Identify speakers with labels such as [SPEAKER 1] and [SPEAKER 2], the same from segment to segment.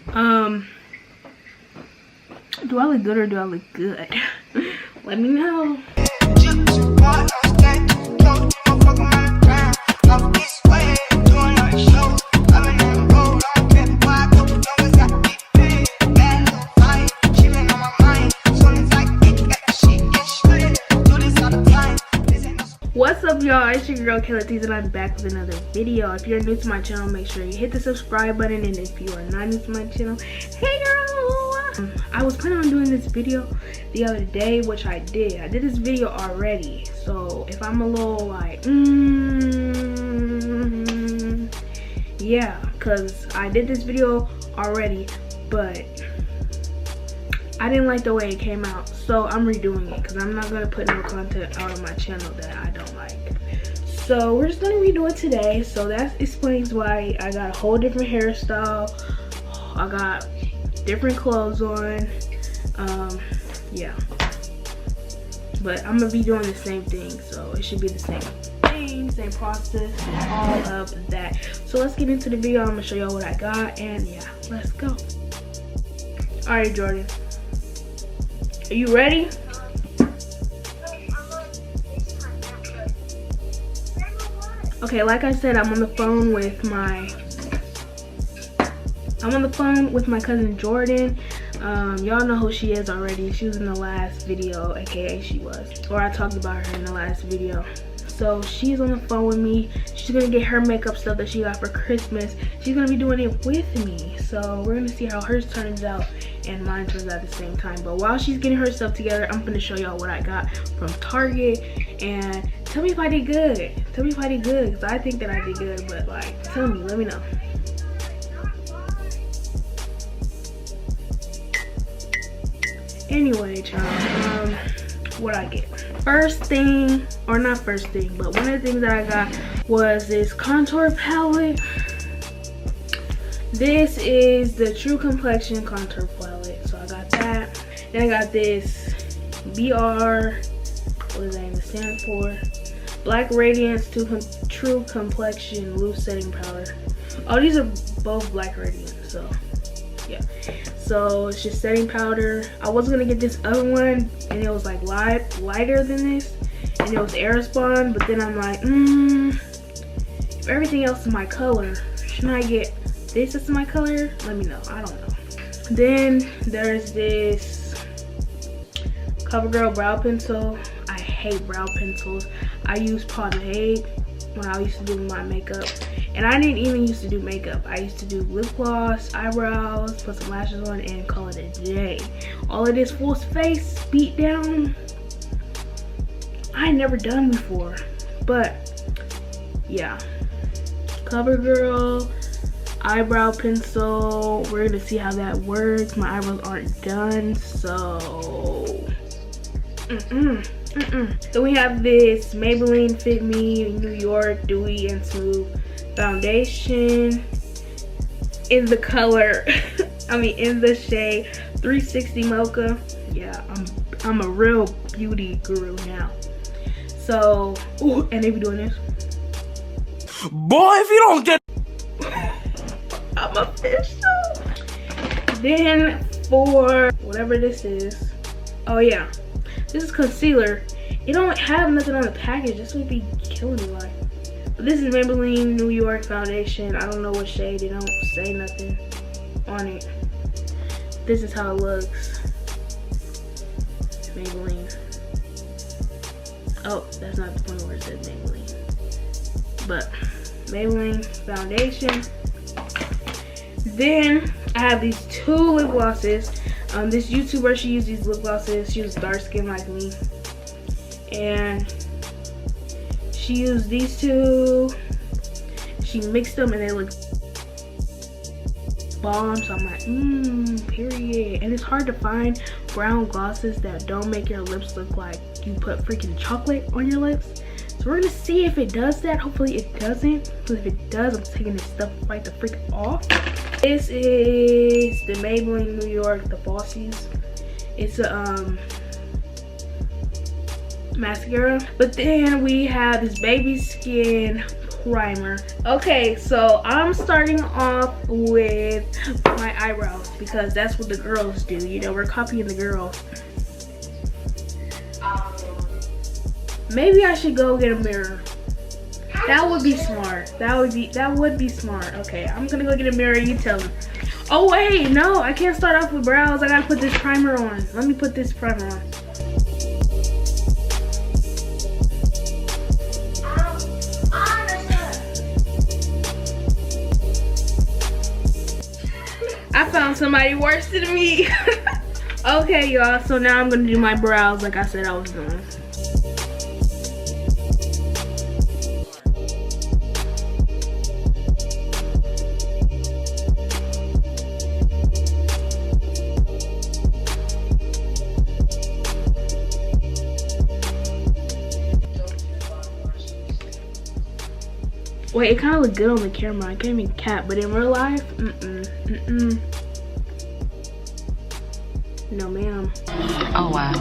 [SPEAKER 1] Do I look good or do I look good? Let me know. What's up, y'all? It's your girl Kayla and I'm back with another video. If you're new to my channel, make sure you hit the subscribe button, and if you are not new to my channel, hey girl! I was planning on doing this video the other day, which I did. I did this video already, so if I'm a little like yeah, because I did this video already, but I didn't like the way it came out, so I'm redoing it because I'm not going to put no content out on my channel that I don't like. So we're just going to redo it today. So that explains why I got a whole different hairstyle. I got different clothes on. Yeah. But I'm going to be doing the same thing, so it should be the same thing, same process, and all of that. So let's get into the video. I'm going to show y'all what I got, and yeah, let's go. Alright, Jordan. Are you ready? Okay, like I said, I'm on the phone with my cousin Jordan. Y'all know who she is already. She was in the last video, aka she was, or I talked about her in the last video. So she's on the phone with me. She's gonna get her makeup stuff that she got for Christmas. She's gonna be doing it with me. So we're gonna see how hers turns out and mine turns out at the same time. But while she's getting her stuff together, I'm gonna show y'all what I got from Target. And tell me if I did good. Tell me if I did good, because I think that I did good. But like, tell me, let me know. Anyway, child, what I get. First thing, or not first thing, but one of the things that I got was this contour palette. This is the True Complexion contour palette, so I got that. Then I got this BR, what does that even stand for? Black Radiance True Complexion Loose Setting Powder. Oh, these are both Black Radiance, so yeah. So it's just setting powder. I was gonna get this other one, and it was like lighter than this, and it was Airspun. But then I'm like, if everything else is my color, shouldn't I get this as my color? Let me know. I don't know. Then there's this CoverGirl brow pencil. I hate brow pencils. I use Pomade when I used to do my makeup. And I didn't even used to do makeup. I used to do lip gloss, eyebrows, put some lashes on, and call it a day. All of this full face beat down, I ain't never done before. But yeah, CoverGirl eyebrow pencil. We're gonna see how that works. My eyebrows aren't done, so Then we have this Maybelline Fit Me New York Dewy and Smooth foundation in the color in the shade 360 Mocha. Yeah, I'm a real beauty guru now. So ooh, and they be doing this, boy, if you don't get I'm official. Then for whatever this is, oh yeah, this is concealer. It don't have nothing on the package. This would be killing me. Like, but this is Maybelline New York foundation. I don't know what shade. They don't say nothing on it. This is how it looks. Maybelline. Oh, that's not the point where it says Maybelline. But Maybelline foundation. Then I have these two lip glosses. This YouTuber, she used these lip glosses. She was dark skin like me, and she used these two. She mixed them and they look bomb. So I'm like, period. And it's hard to find brown glosses that don't make your lips look like you put freaking chocolate on your lips. So we're gonna see if it does that. Hopefully it doesn't, because if it does, I'm taking this stuff right the freak off. This is the Maybelline New York, the Bossies. It's a mascara. But then we have this Baby Skin primer. Okay, so I'm starting off with my eyebrows because that's what the girls do. You know, we're copying the girls. Maybe I should go get a mirror. That would be smart. That would be smart. Okay, I'm gonna go get a mirror. You tell me. Oh wait, no, I can't start off with brows. I gotta put this primer on. Let me put this primer on. I found somebody worse than me. Okay, y'all, so now I'm gonna do my brows like I said I was doing. Wait, it kind of looked good on the camera. I can't even cap, but in real life, no, ma'am.
[SPEAKER 2] Oh, wow.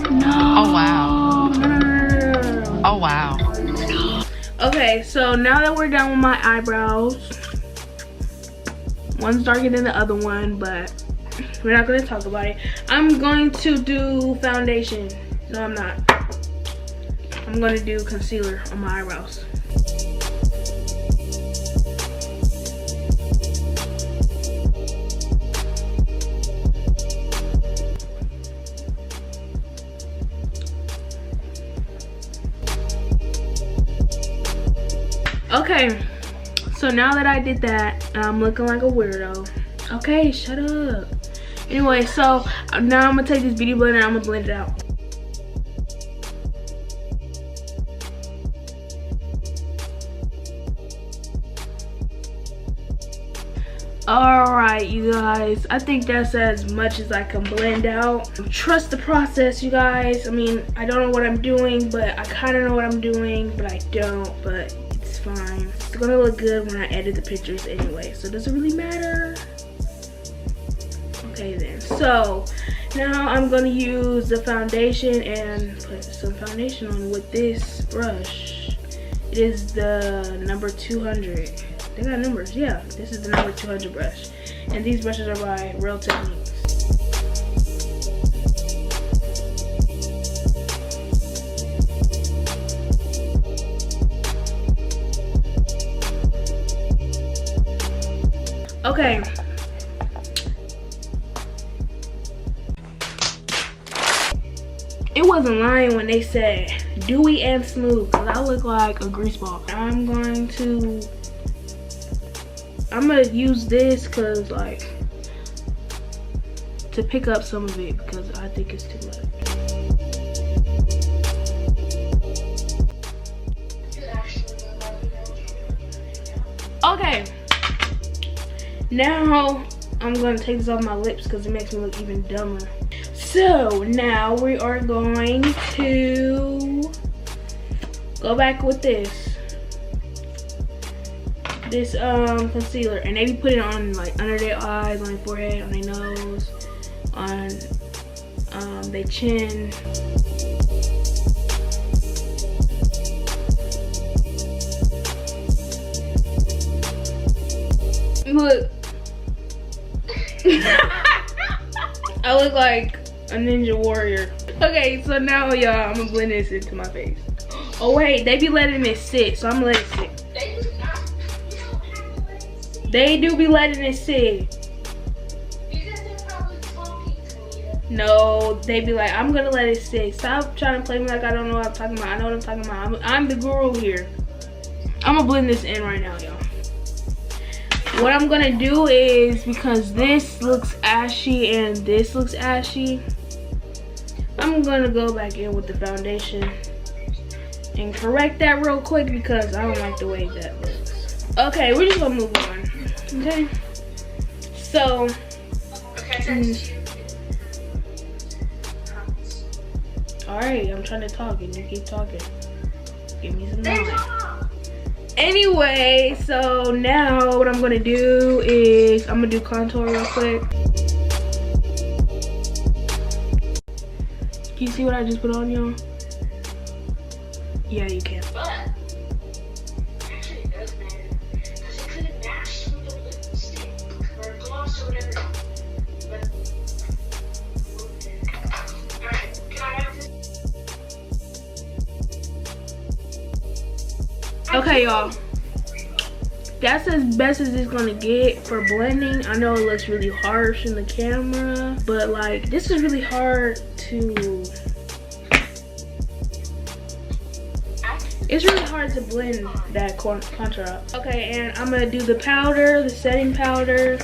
[SPEAKER 1] No.
[SPEAKER 2] Oh, wow.
[SPEAKER 1] No.
[SPEAKER 2] Oh, wow.
[SPEAKER 1] Okay, so now that we're done with my eyebrows, one's darker than the other one, but we're not going to talk about it. I'm going to do foundation. No, I'm not. I'm going to do concealer on my eyebrows. Okay, so now that I did that, I'm looking like a weirdo. Okay, shut up. Anyway, so now I'm gonna take this beauty blender and I'm gonna blend it out. Alright, you guys, I think that's as much as I can blend out. Trust the process, you guys. I mean, I don't know what I'm doing, but I kind of know what I'm doing, but I don't, but it's fine. It's gonna look good when I edit the pictures anyway, so does it really matter? Okay then, so now I'm gonna use the foundation and put some foundation on with this brush. It is the number 200. They got numbers, yeah. This is the number 200 brush. And these brushes are by Real Techniques. Okay. It wasn't lying when they said dewy and smooth, because I look like a grease ball. I'm gonna use this because like to pick up some of it because I think it's too much. Okay, now I'm gonna take this off my lips because it makes me look even dumber. So now we are going to go back with this concealer, and they be putting it on like under their eyes, on their forehead, on their nose, on their chin. Look. I look like a ninja warrior. Okay, so now y'all, I'm gonna blend this into my face. Oh wait, they be letting it sit, so I'm gonna let it sit. They do be letting it sit.
[SPEAKER 3] Because they're probably talking to you.
[SPEAKER 1] No, they be like, I'm gonna let it sit. Stop trying to play me like I don't know what I'm talking about. I know what I'm talking about. I'm the guru here. I'm gonna blend this in right now, y'all. What I'm gonna do is, because this looks ashy and this looks ashy, I'm gonna go back in with the foundation and correct that real quick because I don't like the way that looks. Okay, we're just gonna move on. Okay, so alright, I'm trying to talk and you keep talking. Give me some time. Anyway, so now what I'm gonna do is I'm gonna do contour real quick. Can you see what I just put on, y'all? Yeah, you can.
[SPEAKER 3] But actually,
[SPEAKER 1] Okay, y'all. That's as best as it's gonna get for blending. I know it looks really harsh in the camera, but like this is really hard to. It's really hard to blend that contour up. Okay, and I'm gonna do the powder, the setting powder.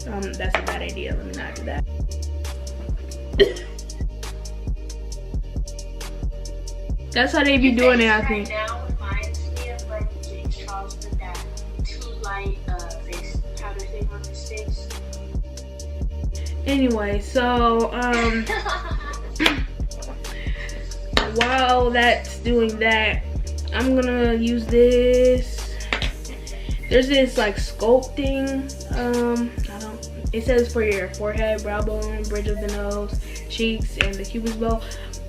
[SPEAKER 1] That's a bad idea. Let me not do that. That's how they be doing it, I think.
[SPEAKER 3] Right now reminds me of like James Charles with that too light face powder thing on his face.
[SPEAKER 1] Anyway, so while that's doing that, I'm gonna use this. There's this like sculpting. It says for your forehead, brow bone, bridge of the nose, cheeks, and the cupid's bow.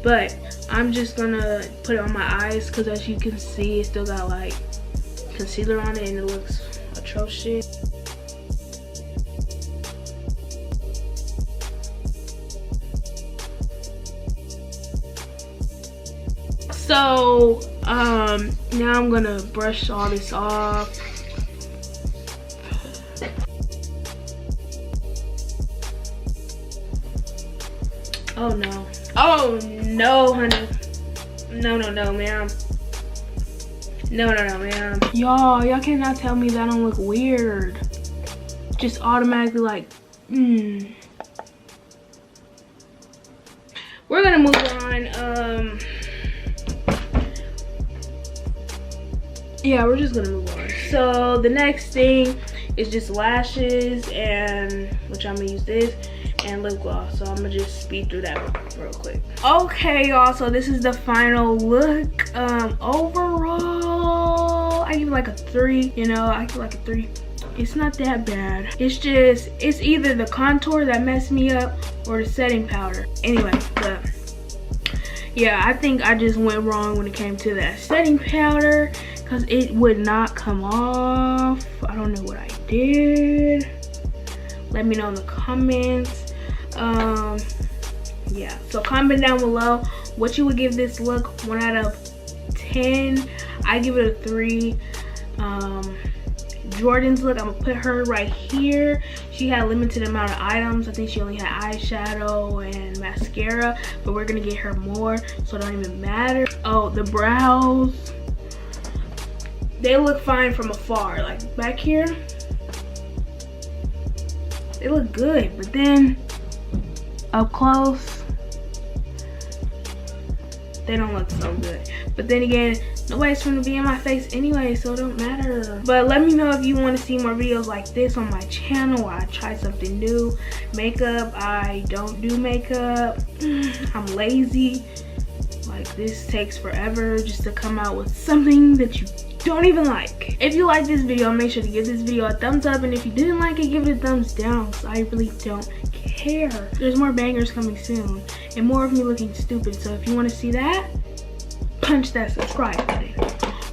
[SPEAKER 1] But I'm just gonna put it on my eyes because as you can see, it still got like concealer on it and it looks atrocious. So now I'm gonna brush all this off. Oh no. Oh no, honey. No, ma'am. No, ma'am. Y'all cannot tell me that don't look weird. Just automatically like, We're gonna move on. Yeah, we're just gonna move on. So the next thing is just lashes, and which I'm gonna use this, and lip gloss. So I'm gonna just speed through that real quick. Okay, y'all, so this is the final look. Overall, I give it like a 3. You know, I give it like a 3. It's not that bad. It's just, it's either the contour that messed me up or the setting powder. Anyway, but yeah, I think I just went wrong when it came to that setting powder because it would not come off. I don't know what I did. Let me know in the comments. Yeah, so comment down below what you would give this look. 1 out of 10. I give it a 3. Jordan's look, I'm gonna put her right here. She had a limited amount of items. I think she only had eyeshadow and mascara, but we're gonna get her more, so it don't even matter. Oh, the brows, they look fine from afar. Like back here, they look good, but then up close, they don't look so good. But then again, nobody's gonna be in my face anyway, so it don't matter. But let me know if you want to see more videos like this on my channel. I try something new. Makeup, I don't do makeup. I'm lazy. Like, this takes forever just to come out with something that you don't even like. If you like this video, make sure to give this video a thumbs up, and if you didn't like it, give it a thumbs down, so I really don't care. There's more bangers coming soon and more of me looking stupid, so if you want to see that, punch that subscribe button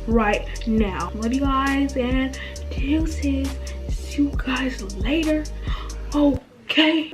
[SPEAKER 1] right now. Love you guys, and deuces. See you guys later. Okay.